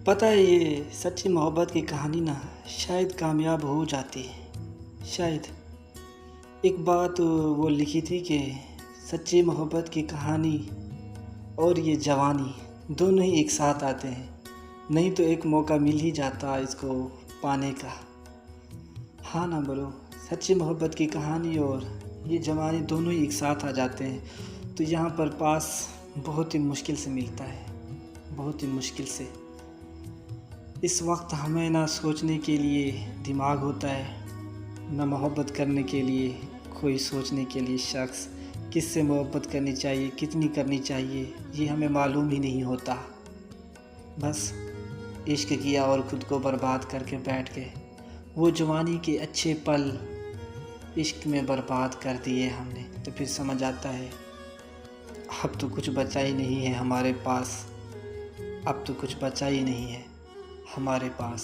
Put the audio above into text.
पता है ये सच्ची मोहब्बत की कहानी ना शायद कामयाब हो जाती है। शायद एक बात वो लिखी थी कि सच्ची मोहब्बत की कहानी और ये जवानी दोनों ही एक साथ आते हैं। नहीं तो एक मौका मिल ही जाता इसको पाने का। हाँ ना बोलो। सच्ची मोहब्बत की कहानी और ये जवानी दोनों ही एक साथ आ जाते हैं तो यहाँ पर पास बहुत ही मुश्किल से मिलता है, बहुत ही मुश्किल से। इस वक्त हमें ना सोचने के लिए दिमाग होता है, ना मोहब्बत करने के लिए कोई सोचने के लिए शख्स। किससे मोहब्बत करनी चाहिए, कितनी करनी चाहिए, ये हमें मालूम ही नहीं होता। बस इश्क किया और ख़ुद को बर्बाद करके बैठ गए। वो जवानी के अच्छे पल इश्क में बर्बाद कर दिए हमने। तो फिर समझ आता है अब तो कुछ बचा ही नहीं है हमारे पास। अब तो कुछ बचा ही नहीं है हमारे पास।